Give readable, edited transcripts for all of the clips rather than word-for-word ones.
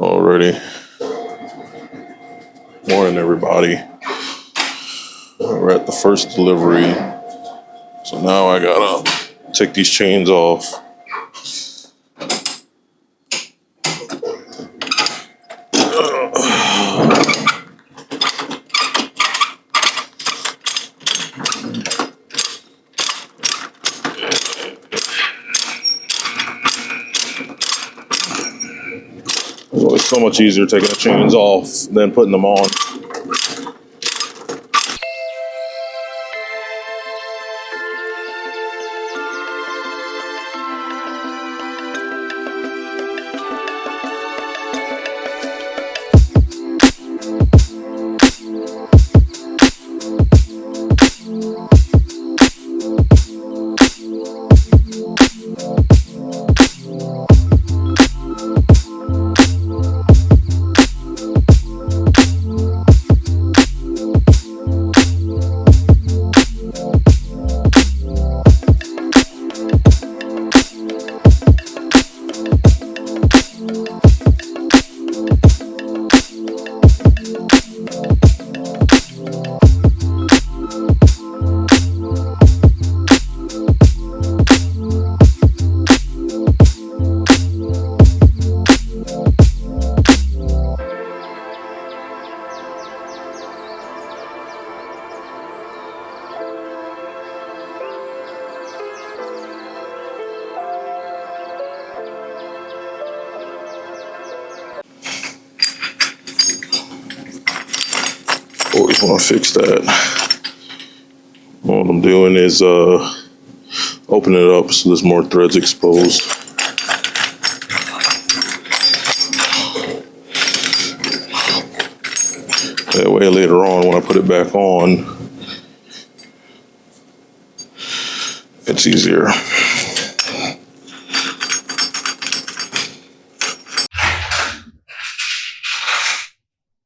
Already. Morning, everybody. We're at the first delivery. So now I gotta take these chains off. It's so much easier taking the chains off than putting them on. Always want to fix that. What I'm doing is open it up so there's more threads exposed. That way later on when I put it back on, it's easier.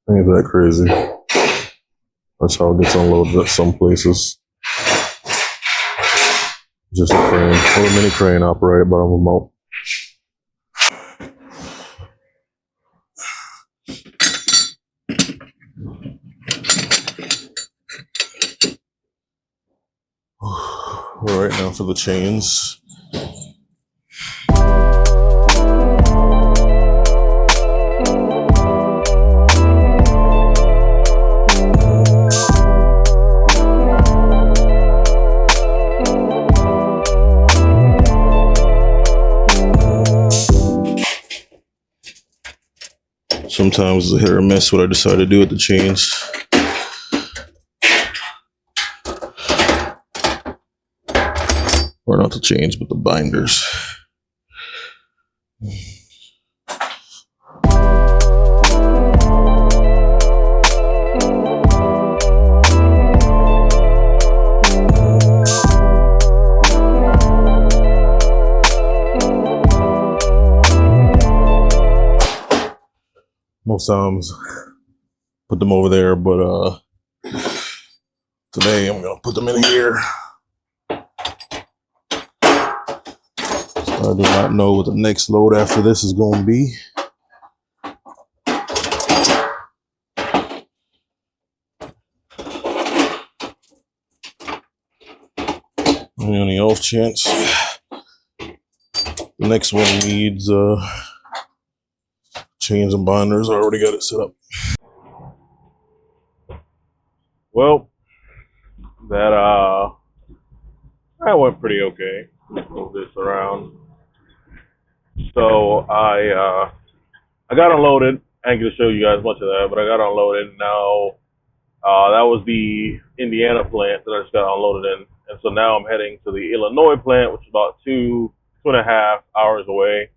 Ain't that crazy? That's how it gets unloaded at some places. Just a crane, or a mini crane operated by a remote. All right, now for the chains. Sometimes it's a hit or miss what I decide to do with the chains. Or not the chains, but the binders. Most times put them over there, but today I'm gonna put them in here. I do not know what the next load after this is going to be. And on the off chance, the next one needs chains and binders. I already got it set up. Well, that went pretty okay. Let's move this around. So I got unloaded. I ain't gonna show you guys much of that, but I got unloaded. Now that was the Indiana plant that I just got unloaded in, and so now I'm heading to the Illinois plant, which is about 2.5 hours away.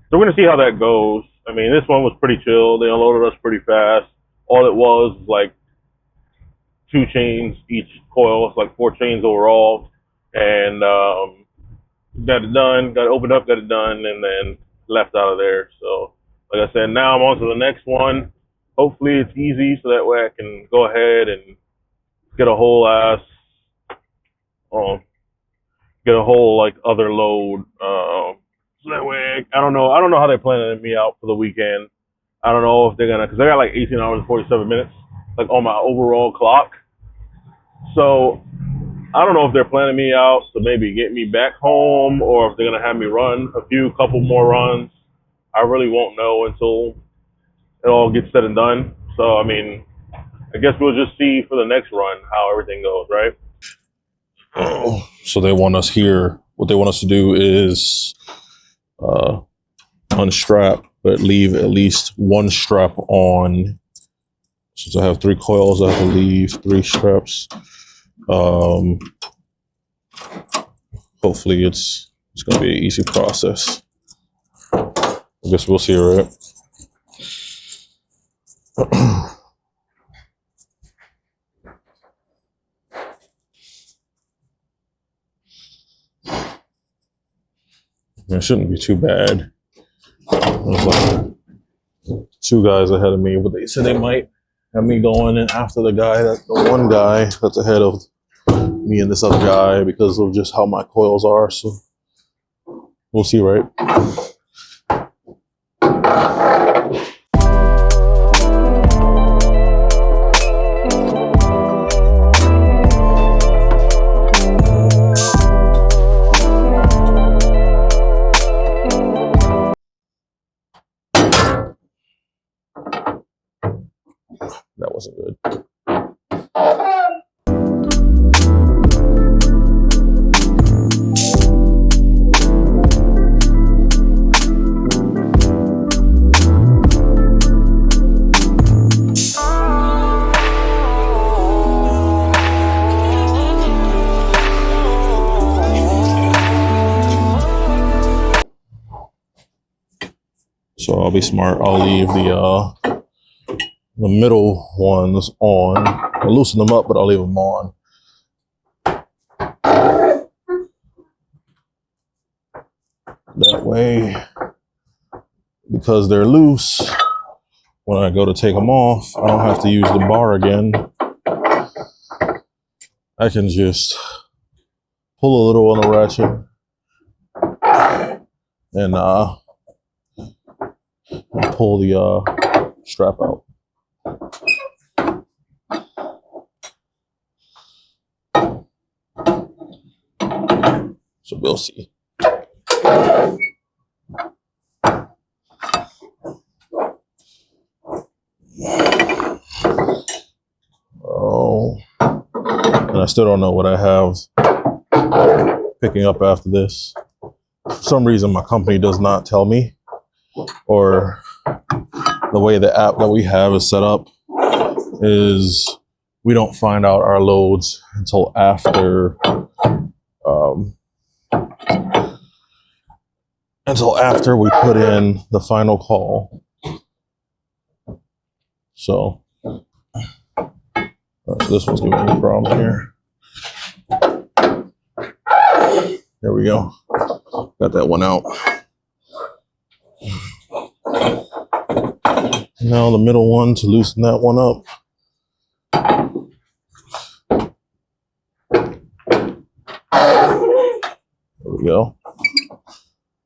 So we're gonna see how that goes. I mean, this one was pretty chill. They unloaded us pretty fast. All it was like 2 chains each coil. It's like 4 chains overall, and got it done, got it opened up, got it done, and then left out of there. So, like I said, now I'm on to the next one. Hopefully it's easy, so that way I can go ahead and get a whole like other load. So that way, I don't know. I don't know how they're planning me out for the weekend. I don't know if they're gonna, because I got like 18 hours and 47 minutes, like on my overall clock. So I don't know if they're planning me out to maybe get me back home, or if they're gonna have me run a couple more runs. I really won't know until it all gets said and done. So I mean, I guess we'll just see for the next run how everything goes, right? Oh, so they want us here. What they want us to do is unstrap, but leave at least one strap on. Since I have 3 coils, I have to leave 3 straps. Hopefully it's going to be an easy process. I guess we'll see, right? It shouldn't be too bad. There's like 2 guys ahead of me, but they said they might have me going in after the one guy that's ahead of me and this other guy because of just how my coils are. So we'll see, right? That wasn't good. So I'll be smart. I'll leave the middle ones on. I'll loosen them up, but I'll leave them on. That way, because they're loose, when I go to take them off, I don't have to use the bar again. I can just pull a little on the ratchet and pull the strap out. So we'll see. Oh, and I still don't know what I have picking up after this. For some reason, my company does not tell me, or the way the app that we have is set up is we don't find out our loads until after we put in the final call. So, this one's giving me a problem here. There we go. Got that one out. Now the middle one to loosen that one up. There we go.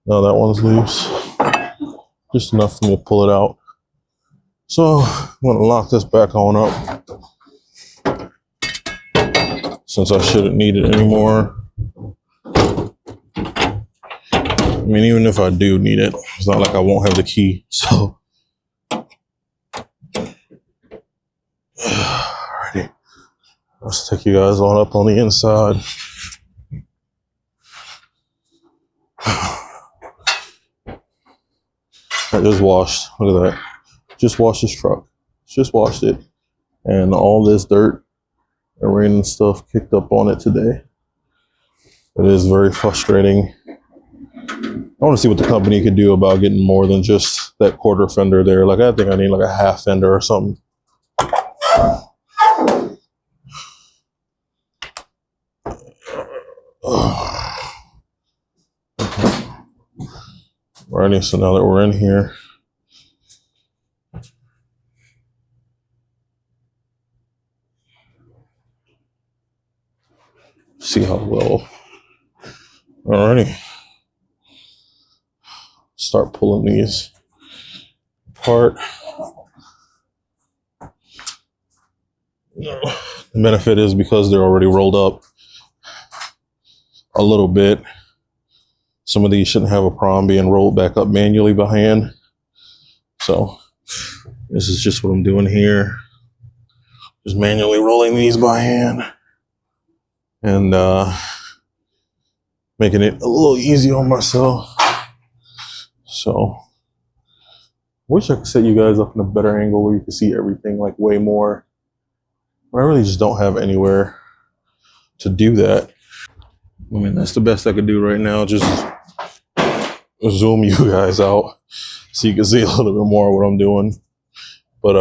Now that one's loose. Just enough for me to pull it out. So I'm going to lock this back on up, since I shouldn't need it anymore. I mean, even if I do need it, it's not like I won't have the key. So, alrighty. Let's take you guys on up on the inside. I just washed. Look at that. Just washed this truck. Just washed it. And all this dirt and rain and stuff kicked up on it today. It is very frustrating. I want to see what the company could do about getting more than just that quarter fender there. Like, I think I need like a half fender or something. Alrighty, so now that we're in here, see how well. Alrighty. start pulling these apart. The benefit is because they're already rolled up a little bit, some of these shouldn't have a problem being rolled back up manually by hand. So this is just what I'm doing here. Just manually rolling these by hand and making it a little easy on myself. So wish I could set you guys up in a better angle where you can see everything like way more. But I really just don't have anywhere to do that. I mean, that's the best I could do right now. Just zoom you guys out so you can see a little bit more of what I'm doing. But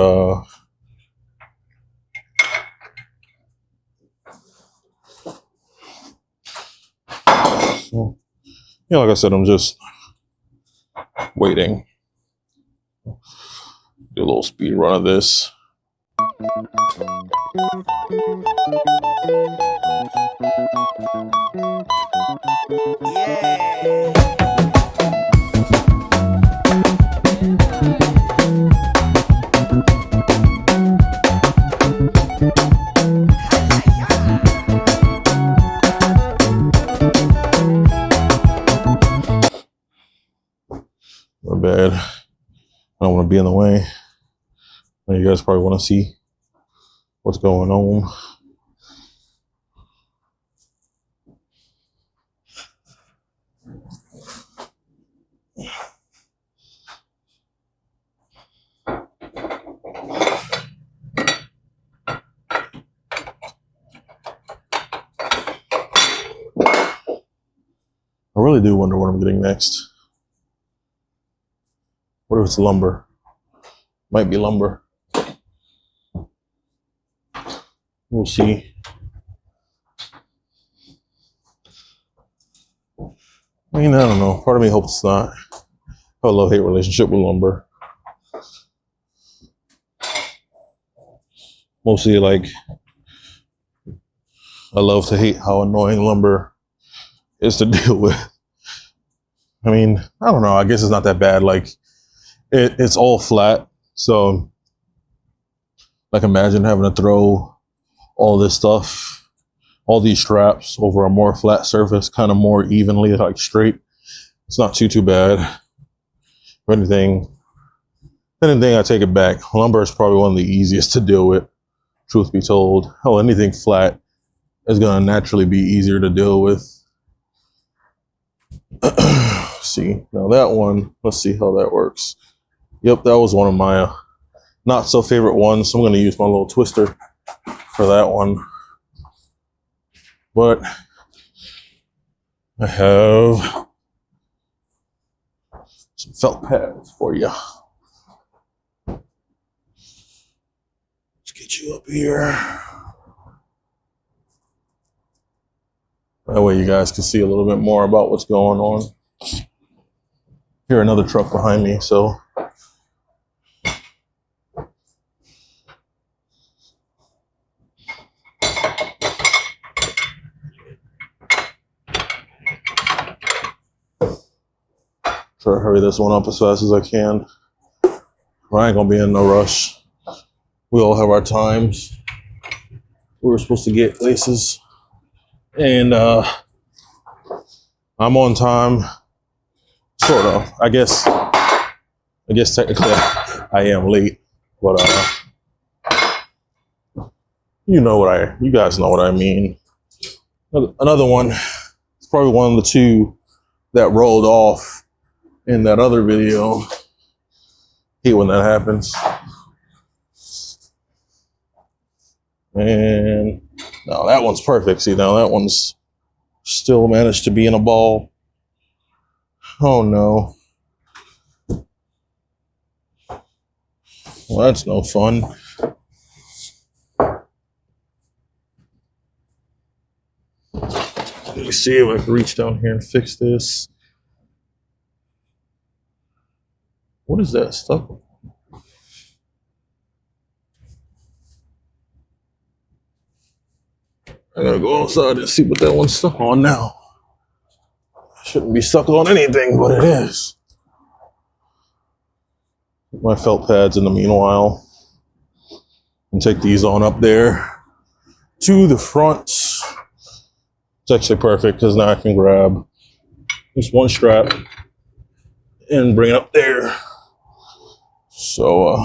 so, yeah, like I said, I'm just waiting. Do a little speed run of this. Yeah. My bad. I don't want to be in the way. You guys probably want to see what's going on. I really do wonder what I'm getting next. What if it's lumber? Might be lumber. We'll see. I mean, I don't know. Part of me hopes it's not. I have a love-hate relationship with lumber. Mostly, like, I love to hate how annoying lumber is to deal with. I mean, I don't know. I guess it's not that bad. Like, it's all flat. So, like, imagine having to throw all this stuff, all these straps over a more flat surface, kind of more evenly, like straight. It's not too bad. If anything, I take it back. Lumber is probably one of the easiest to deal with, truth be told. Oh, anything flat is going to naturally be easier to deal with. See, now that one, let's see how that works. Yep, that was one of my not so favorite ones. So I'm going to use my little twister for that one. But I have some felt pads for you. Let's get you up here. That way you guys can see a little bit more about what's going on. Hear another truck behind me, so try to hurry this one up as fast as I can. I ain't gonna be in no rush. We all have our times. We were supposed to get places, and I'm on time, sort of. I guess technically I am late, but you guys know what I mean. Another one. It's probably one of the two that rolled off in that other video. Hate when that happens. And no, that one's perfect. See, now that one's still managed to be in a ball. Oh no. Well, that's no fun. Let me see if I can reach down here and fix this. What is that stuff? I gotta go outside and see what that one's stuck on now. Shouldn't be stuck on anything, but it is. My felt pads in the meanwhile. And take these on up there to the front. It's actually perfect because now I can grab just one strap and bring it up there. So,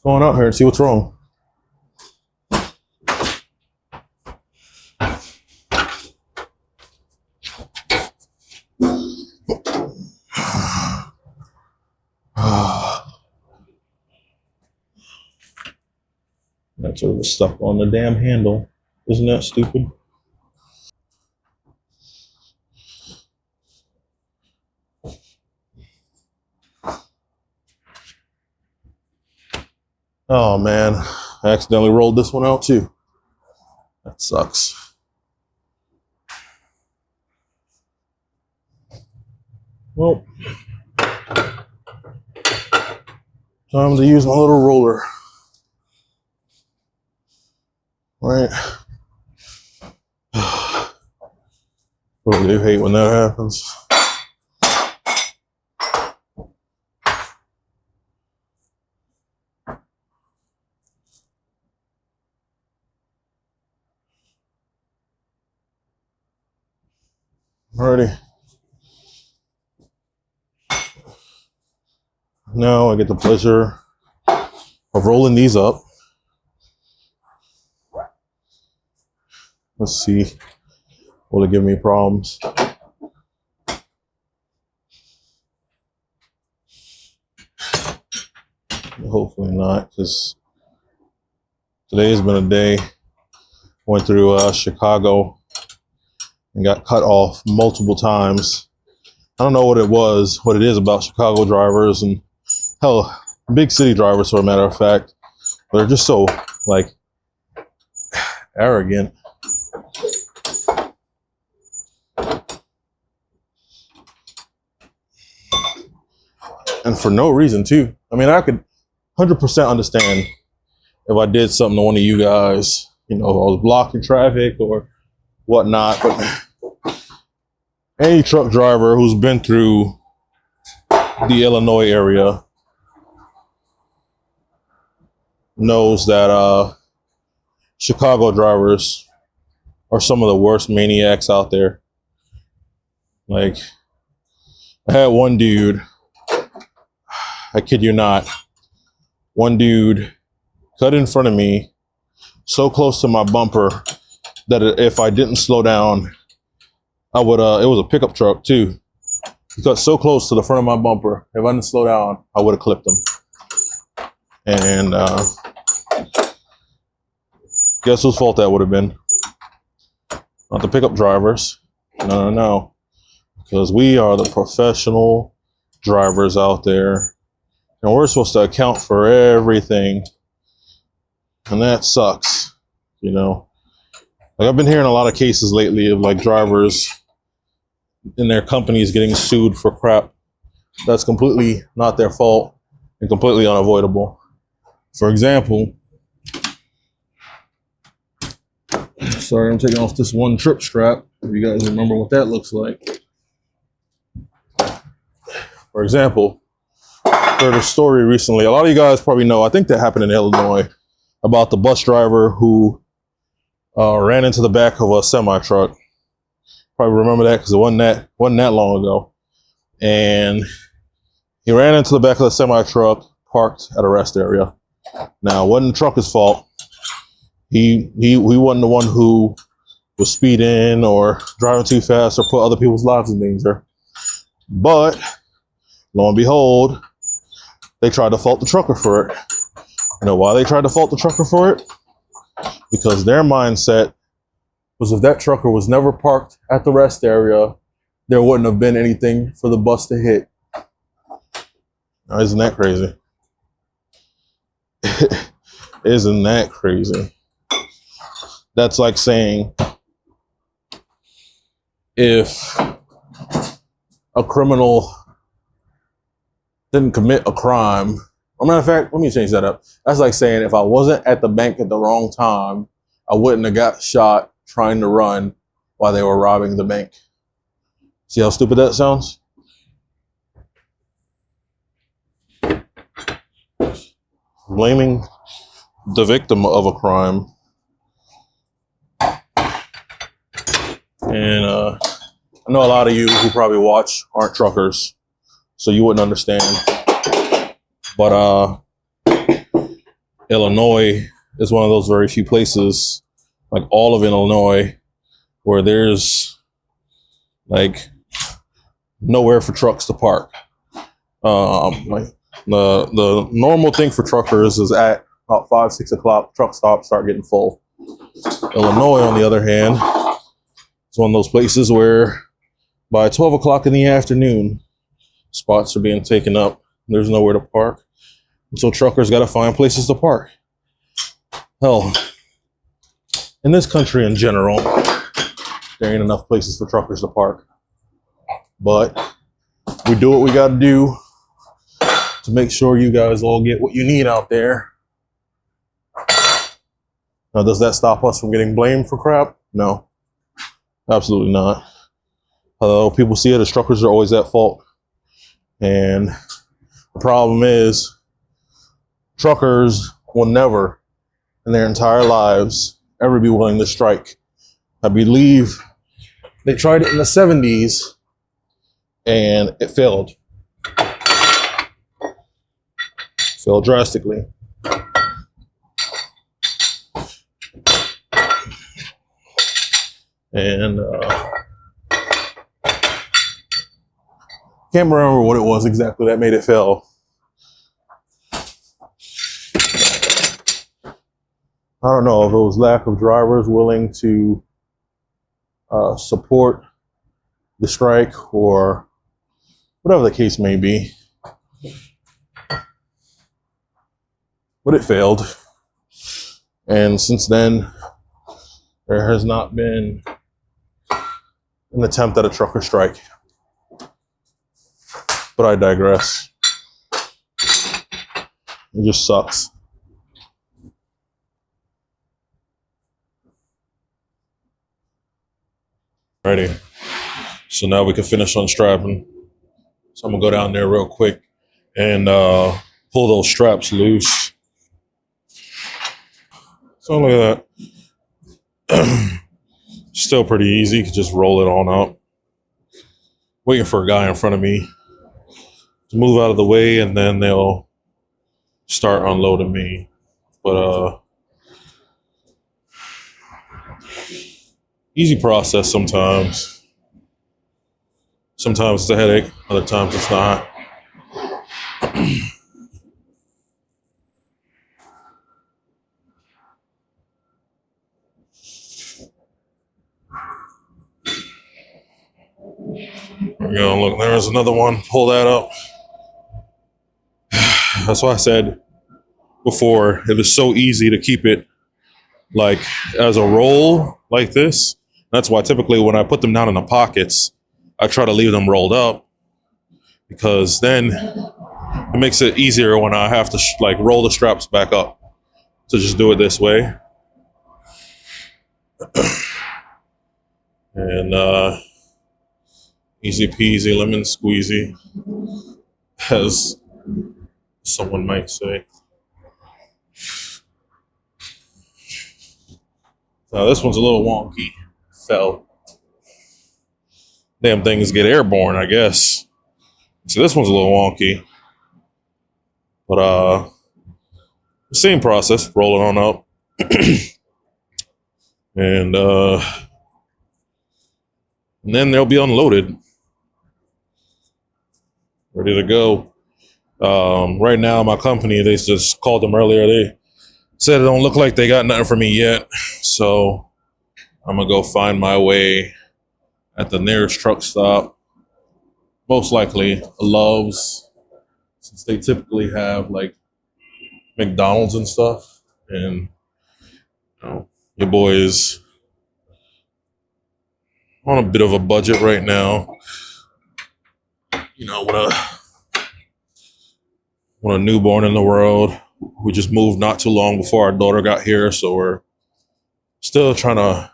going out here and see what's wrong. That sort of stuck on the damn handle. Isn't that stupid? Oh man, I accidentally rolled this one out too. That sucks. Well, time to use my little roller. Right. Really do hate when that happens. Alrighty. Now I get the pleasure of rolling these up. Let's see. Will it give me problems? Hopefully not, because today has been a day. Went through Chicago and got cut off multiple times. I don't know what it is about Chicago drivers and hell, big city drivers for a matter of fact. They're just so like arrogant. And for no reason too. I mean, I could 100% understand if I did something to one of you guys, you know, I was blocking traffic or whatnot, but any truck driver who's been through the Illinois area knows that Chicago drivers are some of the worst maniacs out there. Like, I had one dude, I kid you not, one dude cut in front of me so close to my bumper that if I didn't slow down, I would, it was a pickup truck too. He got so close to the front of my bumper, if I didn't slow down, I would have clipped him. And guess whose fault that would have been? Not the pickup drivers. No. Because we are the professional drivers out there. And we're supposed to account for everything. And that sucks, you know. Like, I've been hearing a lot of cases lately of like drivers in their companies getting sued for crap that's completely not their fault and completely unavoidable. For example, sorry, I'm taking off this one trip strap. If you guys remember what that looks like. For example, heard a story recently. A lot of you guys probably know, I think that happened in Illinois, about the bus driver who ran into the back of a semi-truck. Probably remember that because it wasn't that long ago. And he ran into the back of the semi-truck parked at a rest area. Now, it wasn't the trucker's fault. He wasn't the one who was speeding or driving too fast or put other people's lives in danger. But lo and behold, they tried to fault the trucker for it. You know why they tried to fault the trucker for it? Because their mindset was if that trucker was never parked at the rest area, there wouldn't have been anything for the bus to hit. Now, isn't that crazy? Isn't that crazy? That's like saying if a criminal didn't commit a crime. As a matter of fact, let me change that up. That's like saying if I wasn't at the bank at the wrong time, I wouldn't have got shot trying to run while they were robbing the bank. See how stupid that sounds? Blaming the victim of a crime. And I know a lot of you who probably watch aren't truckers, so you wouldn't understand. But Illinois is one of those very few places, like all of Illinois, where there's like nowhere for trucks to park. Like the normal thing for truckers is at about 5-6 o'clock, truck stops start getting full. Illinois, on the other hand, is one of those places where by 12 o'clock in the afternoon, spots are being taken up. There's nowhere to park. And so truckers got to find places to park. Hell, in this country in general, there ain't enough places for truckers to park. But we do what we got to do to make sure you guys all get what you need out there. Now, does that stop us from getting blamed for crap? No, absolutely not. Although people see it as truckers are always at fault. And the problem is, truckers will never in their entire lives ever be willing to strike. I believe they tried it in the 70s and it failed. Failed drastically. And can't remember what it was exactly that made it fail. I don't know if it was lack of drivers willing to support the strike or whatever the case may be. But it failed. And since then, there has not been an attempt at a trucker strike. But I digress. It just sucks. Alrighty. So now we can finish unstrapping. So I'm gonna go down there real quick and pull those straps loose. So look at that. Still pretty easy. You can just roll it on up. Waiting for a guy in front of me to move out of the way, and then they'll start unloading me. But easy process sometimes. Sometimes it's a headache, other times it's not. There we go. Look, there's another one. Pull that up. That's why I said before, it was so easy to keep it like as a roll like this. That's why typically when I put them down in the pockets, I try to leave them rolled up, because then it makes it easier when I have to like roll the straps back up. So just do it this way. And easy peasy lemon squeezy, as someone might say. Now this one's a little wonky. Fell. Damn things get airborne, I guess. So this one's a little wonky. But same process, roll it on up. And then they'll be unloaded. Ready to go. Right now, my company, they just called them earlier. They said it don't look like they got nothing for me yet. So I'm going to go find my way at the nearest truck stop. Most likely a Love's, since they typically have like McDonald's and stuff. And you know, your boy is on a bit of a budget right now. You know, with a newborn in the world. We just moved not too long before our daughter got here, so we're still trying to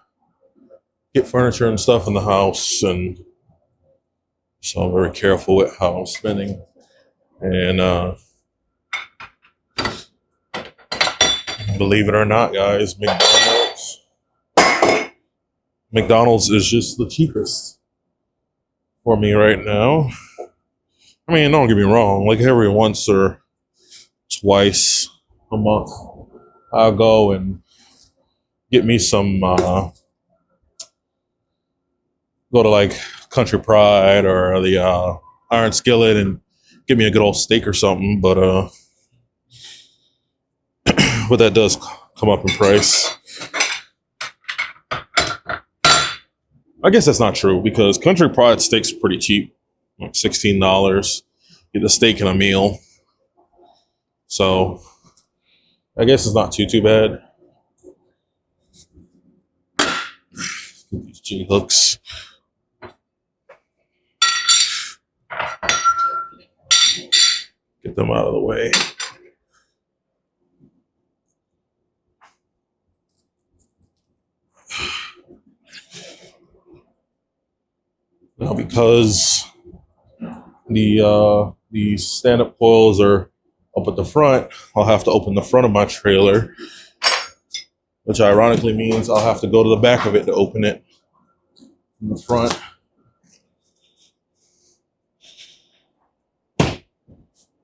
get furniture and stuff in the house and So I'm very careful with how I'm spending. And believe it or not, guys, McDonald's is just the cheapest for me right now. I mean, don't get me wrong, like every once or twice a month, I'll go and get me some, go to like Country Pride or the Iron Skillet and get me a good old steak or something. But but that does come up in price. I guess that's not true because Country Pride steak's pretty cheap, like $16. Get a steak and a meal. So I guess it's not too bad. Get these G hooks. Get them out of the way. Now, because the stand-up coils are up at the front, I'll have to open the front of my trailer, which ironically means I'll have to go to the back of it to open it in the front.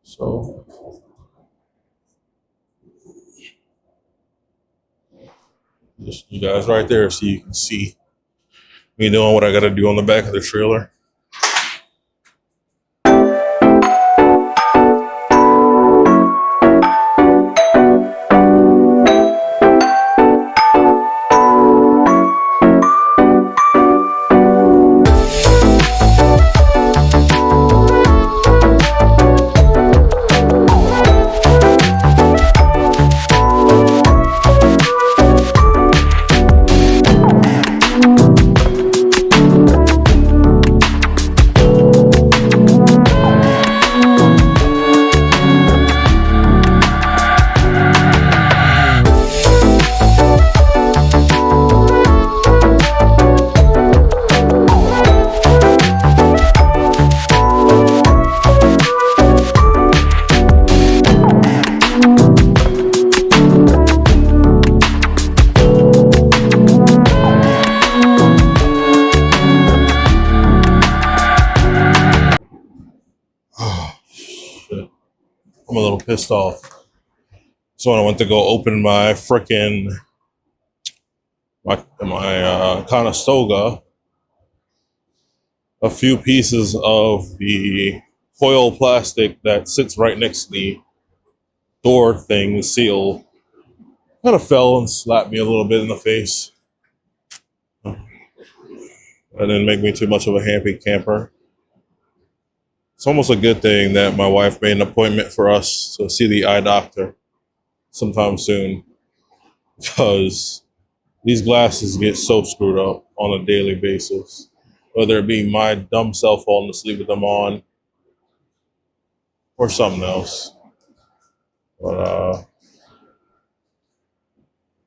So just you guys right there so you can see me doing what I got to do on the back of the trailer. I'm a little pissed off. So when I went to go open my frickin' my Conestoga, a few pieces of the foil plastic that sits right next to the door thing, the seal, kind of fell and slapped me a little bit in the face. That didn't make me too much of a happy camper. It's almost a good thing that my wife made an appointment for us to see the eye doctor sometime soon, because these glasses get so screwed up on a daily basis, whether it be my dumb self falling asleep with them on or something else. But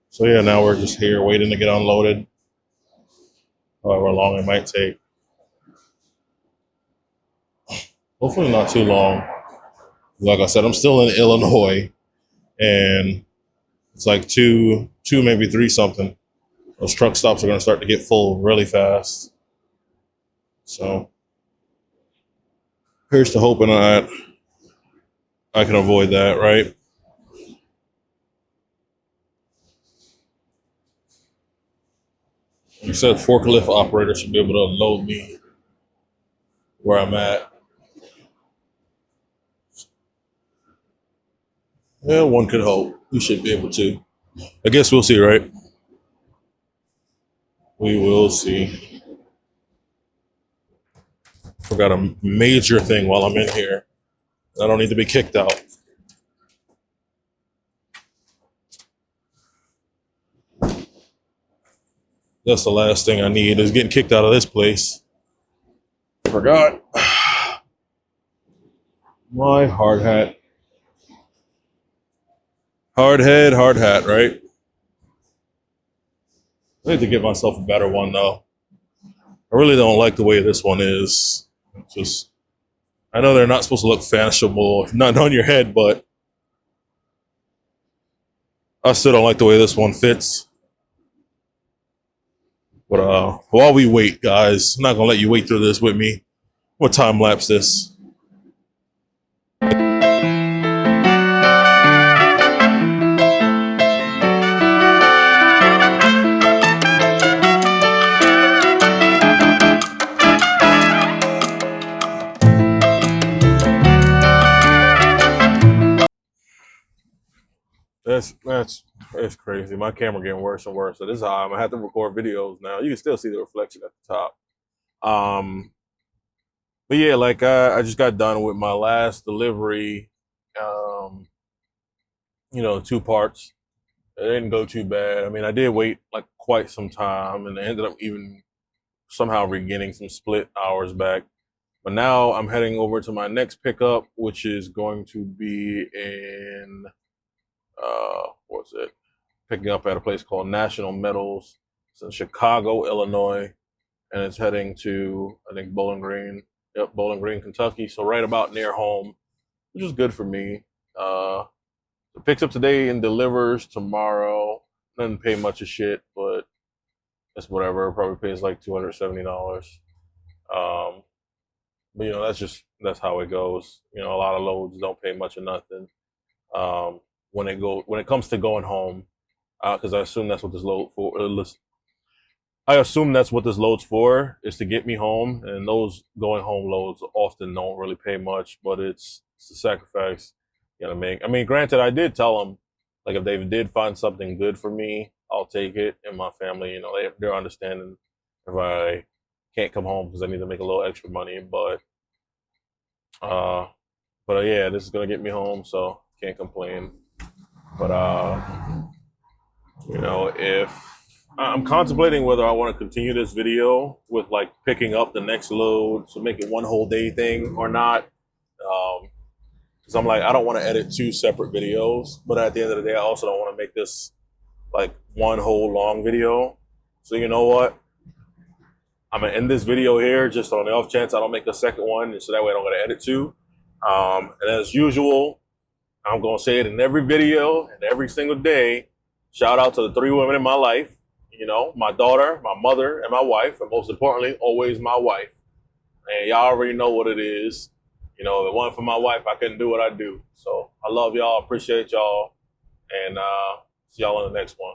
so yeah, now we're just here waiting to get unloaded, however long it might take. Hopefully not too long. Like I said, I'm still in Illinois, and it's like two, maybe three something. Those truck stops are going to start to get full really fast. So here's to hoping that I can avoid that, right? You said forklift operator should be able to unload me where I'm at. Yeah, one could hope. We should be able to. I guess we'll see, right? We will see. Forgot a major thing while I'm in here. I don't need to be kicked out. That's the last thing I need is getting kicked out of this place. Forgot. My hard hat. Hard head, hard hat, right? I need to get myself a better one though. I really don't like the way this one is. Just, I know they're not supposed to look fashionable, not on your head, but I still don't like the way this one fits. But while we wait, guys, I'm not gonna let you wait through this with me. We'll time lapse this. That's crazy. My camera getting worse and worse. So this is how I'm gonna have to record videos now. You can still see the reflection at the top. But yeah, like I just got done with my last delivery. Um, two parts. It didn't go too bad. I mean, I did wait like quite some time, and I ended up even somehow regaining some split hours back. But now I'm heading over to my next pickup, which is going to be in what's it? Picking up at a place called National Metals. It's in Chicago, Illinois, and it's heading to I think Bowling Green. Yep, Bowling Green, Kentucky. So right about near home, which is good for me. It picks up today and delivers tomorrow. Doesn't pay much of shit, but it's whatever. It probably pays like $270. Um, but that's how it goes. A lot of loads don't pay much of nothing. When it comes to going home, because I assume that's what this load for. I assume that's what this load's for, is to get me home, and those going home loads often don't really pay much, but it's a sacrifice you gotta make. I mean, granted, I did tell them, like, if they did find something good for me, I'll take it, and my family, they're understanding if I can't come home because I need to make a little extra money, uh, but yeah, this is gonna get me home, so can't complain. But if I'm contemplating whether I want to continue this video with like picking up the next load to make it one whole day thing or not. Because I'm like, I don't want to edit two separate videos, but at the end of the day, I also don't want to make this like one whole long video. So you know what? I'm gonna end this video here just on the off chance I don't make a second one, and so that way I don't gotta edit two. And as usual, I'm gonna say it in every video and every single day. Shout out to the three women in my life. My daughter, my mother, and my wife, and most importantly, always my wife. And y'all already know what it is. If it wasn't for my wife, I couldn't do what I do. So I love y'all, appreciate y'all, and see y'all on the next one.